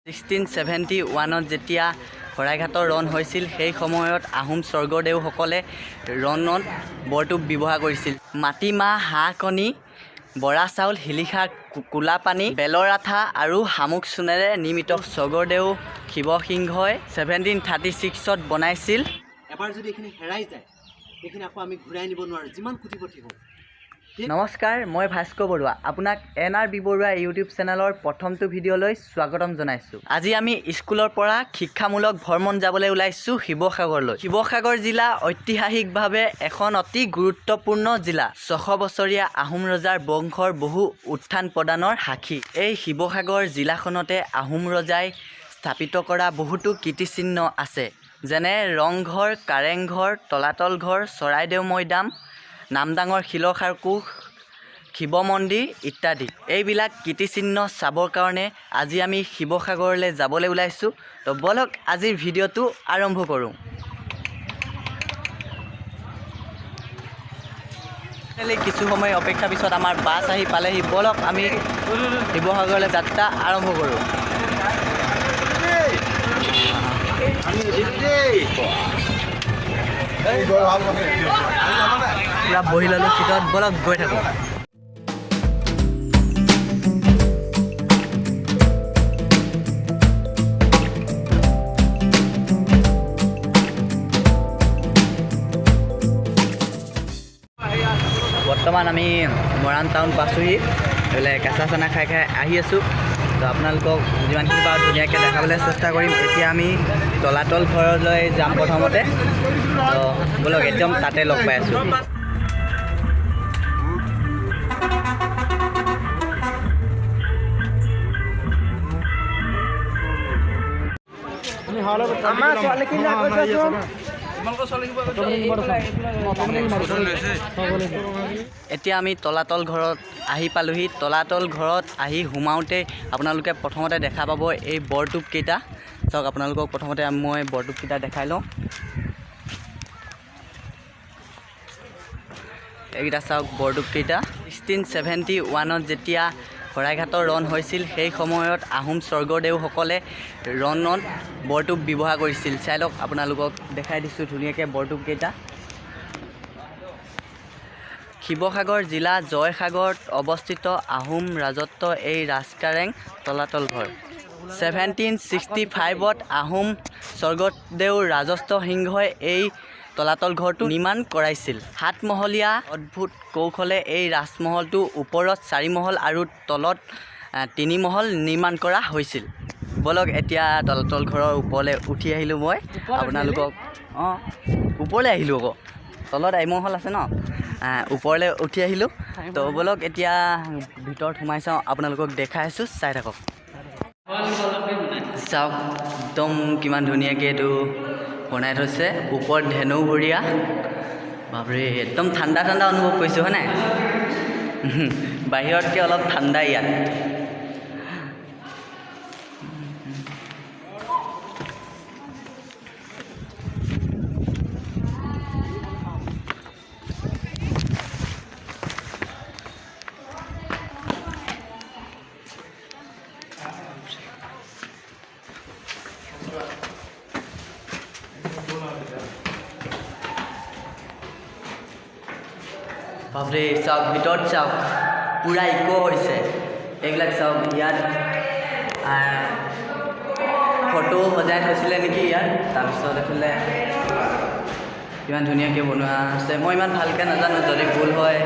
1671 যেতিয়া শৰাইঘাটৰ ৰণ হৈছিল সেই সময়ত আহোম স্বৰ্গদেউসকলে ৰণত বৰটোপ ব্যৱহাৰ কৰিছিল। মাটিমাহ, হাঁহ কণী, বৰা চাউল, শিলিখা, কোলা পানী, বেলৰ আঠা আৰু শামুক চূণেৰে নিৰ্মিত স্বৰ্গদেউ শিৱসিংহই 1736ত বনাইছিল। এবাৰ যদি এইখিনি হেৰাই যায় এইখিনি আকৌ আমি ঘূৰাই নিব নোৱাৰোঁ যিমান কোটিপতি হওঁ। নমস্কাৰ, মই ভাস্কৰ বৰুৱা। আপোনাক NRB বৰুৱা ইউটিউব চেনেলৰ প্ৰথমটো ভিডিঅ'লৈ স্বাগতম জনাইছোঁ। আজি আমি স্কুলৰ পৰা শিক্ষামূলক ভ্ৰমণ যাবলৈ ওলাইছোঁ শিৱসাগৰলৈ। শিৱসাগৰ জিলা ঐতিহাসিকভাৱে এখন অতি গুৰুত্বপূৰ্ণ জিলা। 600 বছৰীয়া আহোম ৰজাৰ বংশৰ বহু উত্থান পদানৰ সাক্ষী। এই শিৱসাগৰ জিলাখনতে আহোম ৰজাই স্থাপিত কৰা বহুতো কীৰ্তিচিহ্ন আছে, যেনে ৰংঘৰ, কাৰেংঘৰ, তলাতল ঘৰ, চৰাইদেউ মৈদাম, নামদাঙৰ শিলসাৰ কোষ, শিৱ মন্দিৰ ইত্যাদি। এইবিলাক কীৰ্তিচিহ্ন চাবৰ কাৰণে আজি আমি শিৱসাগৰলৈ যাবলৈ ওলাইছোঁ। তো বলক আজিৰ ভিডিঅ'টো আৰম্ভ কৰোঁ। কিছু সময় অপেক্ষাৰ পিছত আমাৰ বাছ আহি পালেহি। বলক আমি শিৱসাগৰলৈ যাত্ৰা আৰম্ভ কৰোঁ। পুৰা বহি ল'লোঁ চিটত, বলক গৈ থাকোঁ। বৰ্তমান আমি মৰাণ টাউন পাইছোঁহি। এইফালে কেঁচা চানা খাই আহি আছোঁ। তো আপোনালোকক যিমানখিনি পাৰোঁ ধুনীয়াকৈ দেখাবলৈ চেষ্টা কৰিম। এতিয়া আমি তলাতল ঘৰলৈ যাম প্ৰথমতে। তো বলক একদম তাতে লগ পাই আছোঁ। এতিয়া আমি তলাতল ঘৰত আহি পালোহি। তলাতল ঘৰত আহি সোমাওঁতে আপোনালোকে প্ৰথমতে দেখা পাব এই বৰটোপকেইটা। চাওক, আপোনালোকক প্ৰথমতে মই বৰটোপকেইটা দেখাই লওঁ। এইকেইটা চাওক বৰটোপকেইটা। 1671 যেতিয়া শৰাইঘাটৰ ৰণ হৈছিল সেই সময়ত আহোম স্বৰ্গদেউসকলে ৰণত বৰটোপ ব্যৱহাৰ কৰিছিল। চাই লওক, আপোনালোকক দেখাই দিছোঁ ধুনীয়াকৈ বৰটোপকেইটা। শিৱসাগৰ জিলা জয়সাগৰত অৱস্থিত আহোম ৰাজত্ব এই ৰাজকাৰেং তলাতল ঘৰ। 1765ত আহোম স্বৰ্গদেউ ৰাজস্থ সিংহই এই তলাতল ঘৰটো নিৰ্মাণ কৰাইছিল। 7 মহলীয়া অদ্ভুত কৌশলে এই ৰাজমহলটো ওপৰত 4 মহল আৰু তলত 3 মহল নিৰ্মাণ কৰা হৈছিল। বলক এতিয়া তলাতল ঘৰৰ ওপৰলৈ উঠি আহিলোঁ মই আপোনালোকক। ওপৰলৈ আহিলোঁ আকৌ, তলত 1 মহল আছে ন, ওপৰলৈ উঠি আহিলোঁ। তো বলক এতিয়া ভিতৰত সোমাই চাওঁ, আপোনালোকক দেখাই আছোঁ, চাই থাকক। চাওক একদম কিমান ধুনীয়াকৈ এইটো বনাই থৈছে। ওপৰত ধেনু ভৰিয়া, বাপৰে একদম ঠাণ্ডা ঠাণ্ডা অনুভৱ কৰিছোঁ, হয় নাই? বাহিৰতকৈ অলপ ঠাণ্ডা ইয়াত। বাপৰে চাওক, ভিতৰত চাওক পূৰা ইক' হৈছে। এইবিলাক চাওক, ইয়াত ফটো সজাই থৈছিলে নেকি ইয়াত। তাৰপিছত এইফালে ইমান ধুনীয়াকৈ বনোৱা আছে। মই ইমান ভালকৈ নাজানো, যদি ভুল হয়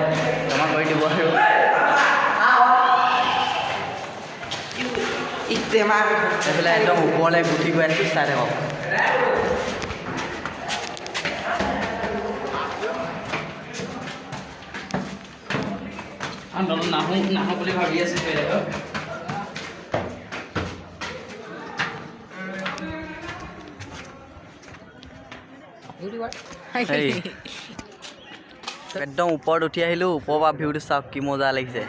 ক্ষমা কৰি দিব। আৰু এইফালে একদম ওপৰলৈ গুঠি গৈ আছোঁ, চাই থাকক। নাহো বুলি ভাবি আছিলোঁ। একদম ওপৰত উঠি আহিলোঁ। ওপৰৰ পৰা ভিউটো চাওক, কি মজা লাগিছে।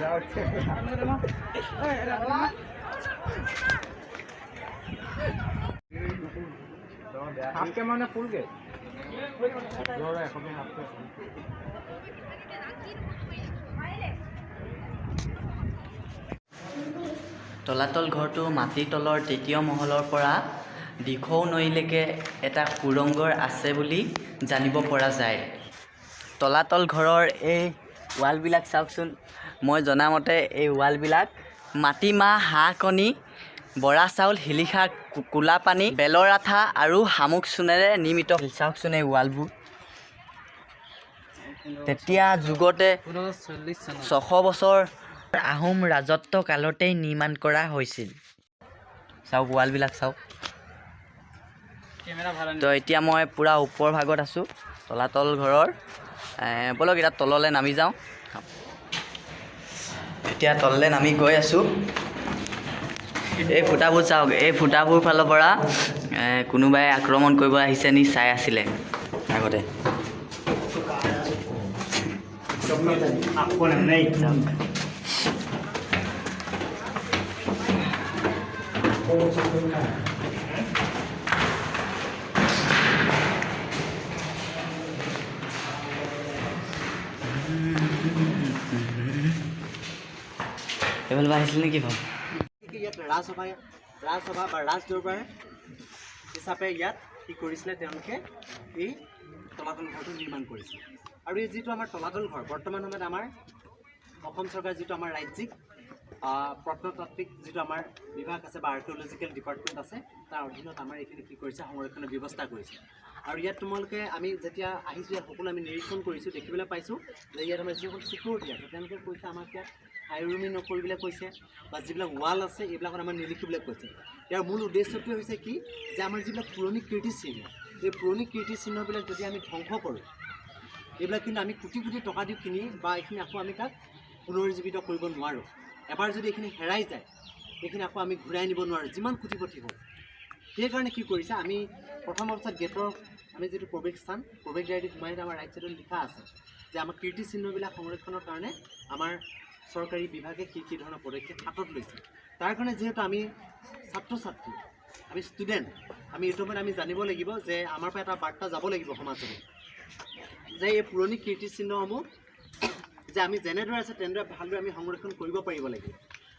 তলাতল ঘৰটো মাটিৰ তলৰ তৃতীয় মহলৰ পৰা দিখৌ নৈলৈকে এটা সুৰংগৰ আছে বুলি জানিব পৰা যায়। তলাতল ঘৰৰ এই ৱালবিলাক চাওকচোন। মই জনামতে এই ৱালবিলাক মাটিমাহ, হাঁহ কণী, বৰা চাউল, শিলিখা, কোলা পানী, বেলৰ আঠা আৰু শামুক চূণেৰে নিৰ্মিত। চাওকচোন এই ৱালবোৰ। তেতিয়া যুগতে 600 বছৰ আহোম ৰাজত্ব কালতেই নিৰ্মাণ কৰা হৈছিল। চাওক ৱালবিলাক চাওক। তো এতিয়া মই পূৰা ওপৰ ভাগত আছোঁ তলাতল ঘৰৰ। ব'লক এতিয়া তললৈ নামি যাওঁ। এতিয়া তললৈ নামি গৈ আছোঁ। এই ফুটাবোৰ চাওক। এই ফুটাবোৰ ফালৰ পৰা কোনোবাই আক্ৰমণ কৰিব আহিছে নি চাই আছিলে আগতে। এইফালে আহিছিল নেকি বাৰু? ইয়াত ৰাজসভা বা ৰাজদৰবাৰ হিচাপে ইয়াত কি কৰিছিলে তেওঁলোকে এই তলাতল ঘৰটো নিৰ্মাণ কৰিছিল। আৰু এই যিটো আমাৰ তলাতল ঘৰ বৰ্তমান সময়ত আমাৰ অসম চৰকাৰ যিটো আমাৰ ৰাজ্যিক প্ৰত্নতাত্ত্বিক যিটো আমাৰ বিভাগ আছে বা আৰ্কিঅলজিকেল ডিপাৰ্টমেণ্ট আছে তাৰ অধীনত আমাৰ এইখিনি কি কৰিছে সংৰক্ষণৰ ব্যৱস্থা কৰিছে। আৰু ইয়াত তোমালোকে আমি যেতিয়া আহিছোঁ ইয়াত সকলো আমি নিৰীক্ষণ কৰিছোঁ, দেখিবলৈ পাইছোঁ যে ইয়াত আমাৰ যিসকল চিকিউৰিটি আছে তেওঁলোকে কৈছে আমাক ইয়াত আইৰমি নকৰিবলৈ কৈছে বা যিবিলাক ৱাল আছে এইবিলাকত আমাৰ নিলিখিবলৈ কৈছে। ইয়াৰ মূল উদ্দেশ্যটোৱে হৈছে কি যে আমাৰ যিবিলাক পুৰণি কীৰ্তিচিহ্ন, এই পুৰণি কীৰ্তিচিহ্নবিলাক যদি আমি ধ্বংস কৰোঁ, এইবিলাক কিন্তু আমি কোটি কোটি টকা দি কিনি বা এইখিনি আকৌ আমি তাক পুনৰুজ্জীৱিত কৰিব নোৱাৰোঁ। এবাৰ যদি এইখিনি হেৰাই যায় এইখিনি আকৌ আমি ঘূৰাই নিব নোৱাৰোঁ যিমান কোটিপতি হওক। সেইকাৰণে কি কৰিছে আমি প্ৰথম অৱস্থাত গেটৰ আমি যিটো প্ৰৱেশ স্থান, প্ৰৱেশ দ্বাৰেদি সোমাই আমাৰ ৰাইট ছাইডত লিখা আছে যে আমাৰ কীৰ্তিচিহ্নবিলাক সংৰক্ষণৰ কাৰণে আমাৰ চৰকাৰী বিভাগে কি ধৰণৰ পদক্ষেপ হাতত লৈছে। তাৰ কাৰণে যিহেতু আমি ছাত্ৰ ছাত্ৰী, আমি ষ্টুডেণ্ট, আমি এইটো সময়ত আমি জানিব লাগিব যে আমাৰ পৰা এটা বাৰ্তা যাব লাগিব সমাজলৈ যে এই পুৰণি কীৰ্তিচিহ্নসমূহ যে আমি যেনেদৰে আছে তেনেদৰে ভালদৰে আমি সংৰক্ষণ কৰিব পাৰিব লাগিব।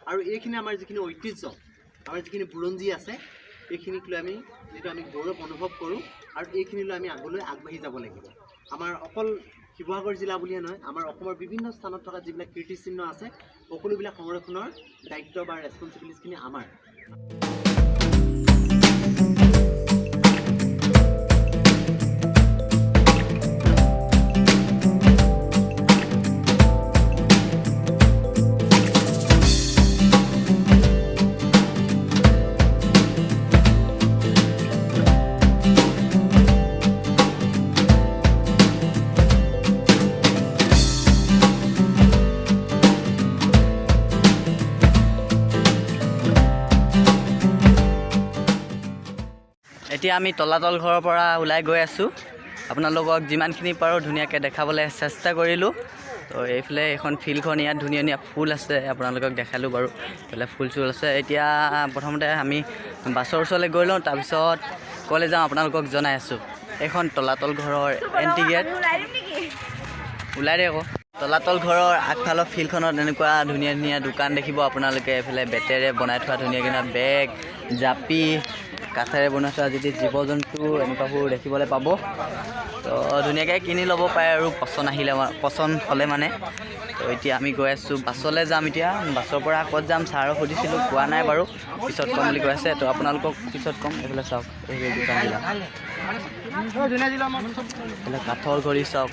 আৰু এইখিনি আমাৰ যিখিনি ঐতিহ্য, আমাৰ যিখিনি বুৰঞ্জী আছে এইখিনিক লৈ আমি গৌৰৱ অনুভৱ কৰোঁ আৰু এইখিনি লৈ আমি আগলৈ আগবাঢ়ি যাব লাগিব। আমাৰ অকল শিৱসাগৰ জিলা বুলিয়ে নহয়, আমাৰ অসমৰ বিভিন্ন স্থানত থকা যিবিলাক কীৰ্তিচিহ্ন আছে সকলোবিলাক সংৰক্ষণৰ দায়িত্ব বা ৰেছপনচিবিলিটিখিনি আমাৰ। এতিয়া আমি তলাতল ঘৰৰ পৰা ওলাই গৈ আছোঁ। আপোনালোকক যিমানখিনি পাৰোঁ ধুনীয়াকৈ দেখাবলৈ চেষ্টা কৰিলোঁ। তো এইফালে এইখন ফিল্ডখন, ইয়াত ধুনীয়া ধুনীয়া ফুল আছে, আপোনালোকক দেখালোঁ বাৰু। এইফালে ফুল চুল আছে। এতিয়া প্ৰথমতে আমি বাছৰ ওচৰলৈ গৈ লওঁ, তাৰপিছত ক'লৈ যাওঁ আপোনালোকক জনাই আছোঁ। এইখন তলাতল ঘৰৰ এণ্ট্ৰি গেট। ওলাই দে আকৌ। তলাতল ঘৰৰ আগফালৰ ফিল্ডখনত এনেকুৱা ধুনীয়া ধুনীয়া দোকান দেখিব আপোনালোকে। এইফালে বেতেৰে বনাই থোৱা ধুনীয়া ধুনীয়া বেগ, জাপি, কাঠেৰে বনাই থোৱা যদি জীৱ জন্তু এনেকুৱাবোৰ দেখিবলৈ পাব। তো ধুনীয়াকৈ কিনি ল'ব পাৰে আৰু পচন্দ হ'লে মানে। তো এতিয়া আমি গৈ আছোঁ, বাছলৈ যাম। এতিয়া বাছৰ পৰা ক'ত যাম ছাৰক সুধিছিলোঁ, কোৱা নাই বাৰু, পিছত ক'ম বুলি কৈ আছে। তো আপোনালোকক পিছত ক'ম। এইফালে চাওক এই দোকানবিলাক, এইফালে কাঠৰ ঘড়ী চাওক।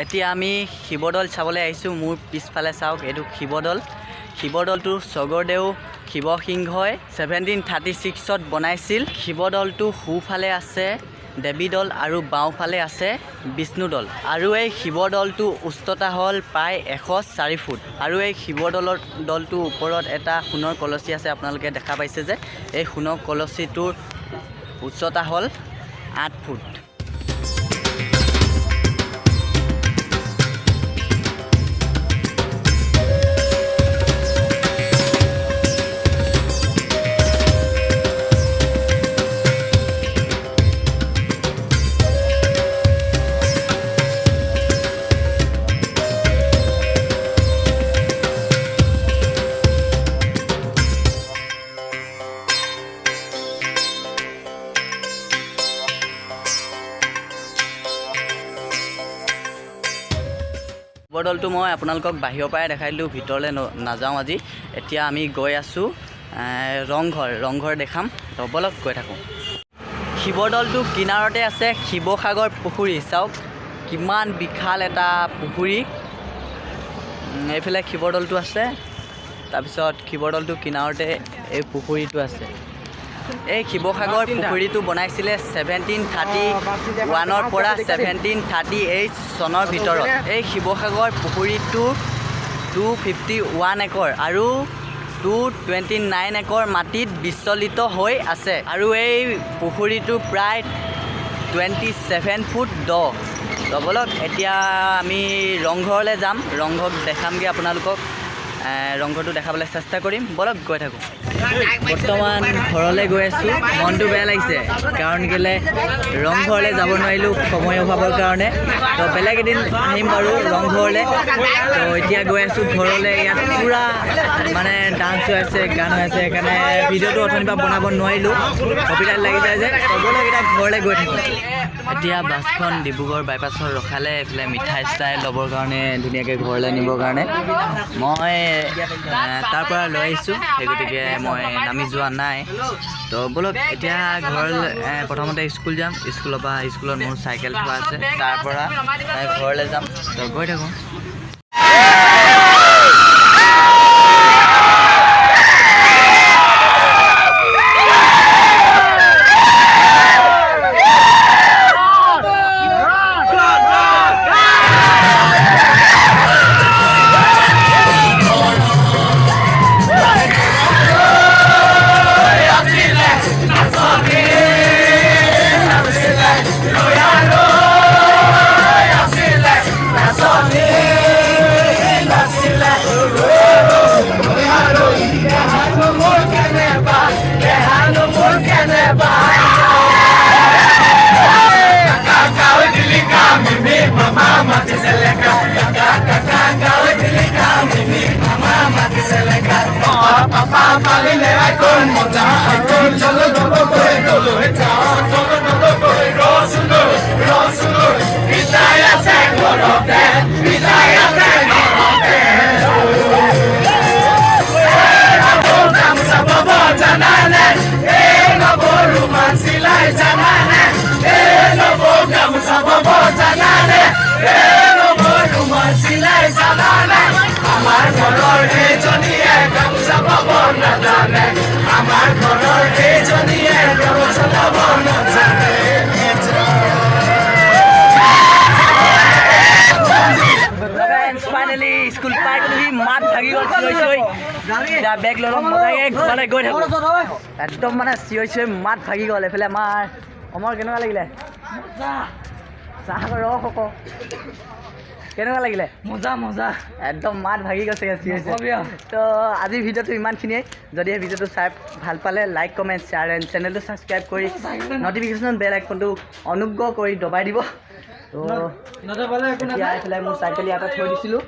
এতিয়া আমি শিৱদৌল চাবলৈ আহিছোঁ। মোৰ পিছফালে চাওক, এইটো শিৱদৌল। শিৱদৌলটো স্বৰ্গদেউ শিৱসিংহই 1736ত বনাইছিল। শিৱদৌলটো সোঁফালে আছে দেৱীদৌল আৰু বাওঁফালে আছে বিষ্ণুদৌল। আৰু এই শিৱদৌলটোৰ উচ্চতা হ'ল প্ৰায় 104 ফুট। আৰু এই দৌলটোৰ ওপৰত এটা সোণৰ কলচী আছে। আপোনালোকে দেখা পাইছে যে এই সোণৰ কলচীটোৰ উচ্চতা হ'ল 8 ফুট। শিৱদৌলটো মই আপোনালোকক বাহিৰৰ পৰাই দেখাই দিলোঁ, ভিতৰলৈ নাযাওঁ আজি। এতিয়া আমি গৈ আছোঁ ৰংঘৰ দেখাম, ব'লক গৈ থাকোঁ। শিৱদৌলটো কিনাৰতে আছে শিৱসাগৰ পুখুৰী। চাওক কিমান বিশাল এটা পুখুৰী। এইফালে শিৱদৌলটো আছে, তাৰপিছত শিৱদৌলটো কিনাৰতে এই পুখুৰীটো আছে। এই শিৱসাগৰ পুখুৰীটো বনাইছিলে 1731 পৰা 1738 চনৰ ভিতৰত। এই শিৱসাগৰ পুখুৰীটো 251 একৰ আৰু 229 একৰ মাটিত বিস্তৃত হৈ আছে আৰু এই পুখুৰীটো প্ৰায় 27 ফুট দ। ব'লক এতিয়া আমি ৰংঘৰলৈ যাম, ৰংঘৰক দেখামগৈ আপোনালোকক। ৰংঘৰটো দেখাবলৈ চেষ্টা কৰিম, ব'লক গৈ থাকোঁ। বৰ্তমান ঘৰলৈ গৈ আছোঁ, মনটো বেয়া লাগিছে কাৰণ কেলৈ ৰংঘৰলৈ যাব নোৱাৰিলোঁ সময় অভাৱৰ কাৰণে। তো বেলেগ এদিন আহিম বাৰু ৰংঘৰলৈ। তো এতিয়া গৈ আছোঁ ঘৰলৈ। ইয়াত পূৰা মানে ডান্স হৈ আছে, গান হৈ আছে, সেইকাৰণে ভিডিঅ'টো অথনিৰ পৰা বনাব নোৱাৰিলোঁ, কপিৰাইট লাগি যায় যে। ব'লক এতিয়া ঘৰলৈ গৈ থাকোঁ। এতিয়া বাছখন ডিব্ৰুগড় বাইপাছত ৰখালে, এইফালে মিঠাই চিঠাই ল'বৰ কাৰণে, ধুনীয়াকৈ ঘৰলৈ নিবৰ কাৰণে। মই তাৰ পৰা লৈ আহিছোঁ, সেই গতিকে মই নামি যোৱা নাই। তো ব'লক এতিয়া ঘৰলৈ প্ৰথমতে স্কুল যাম, স্কুলত মোৰ চাইকেল থোৱা আছে, তাৰ পৰা ঘৰলৈ যাম। তো গৈ থাকোঁ। ফাইনেলি স্কুল পাই গ'লোহি, মাত ভাগি গ'ল চিঞৰি চিঞৰি। এতিয়া বেগ ল'লোঁ, মজাকৈ ঘৰলৈ গৈ থাকোঁ। একদম মানে চিঞৰি চিঞৰি মাত ভাগি গ'ল। এইফালে আমাৰ অমৰ কেনেকুৱা লাগিলে? চাহ ৰস আকৌ কেনেকুৱা লাগিলে? মজা একদম মাত ভাগি গৈছে চিঞৰি চিঞৰি। তো আজিৰ ভিডিঅ'টো ইমানখিনিয়ে। যদি এই ভিডিঅ'টো চাই ভাল পালে লাইক কমেণ্ট শ্বেয়াৰ এণ্ড চেনেলটো ছাবস্ক্ৰাইব কৰি নটিফিকেশ্যন বেল আইকনটো অনুগ্ৰহ কৰি দবাই দিব। তো এতিয়া এইফালে মোৰ চাইকেল ইয়াতে থৈ দিছিলোঁ।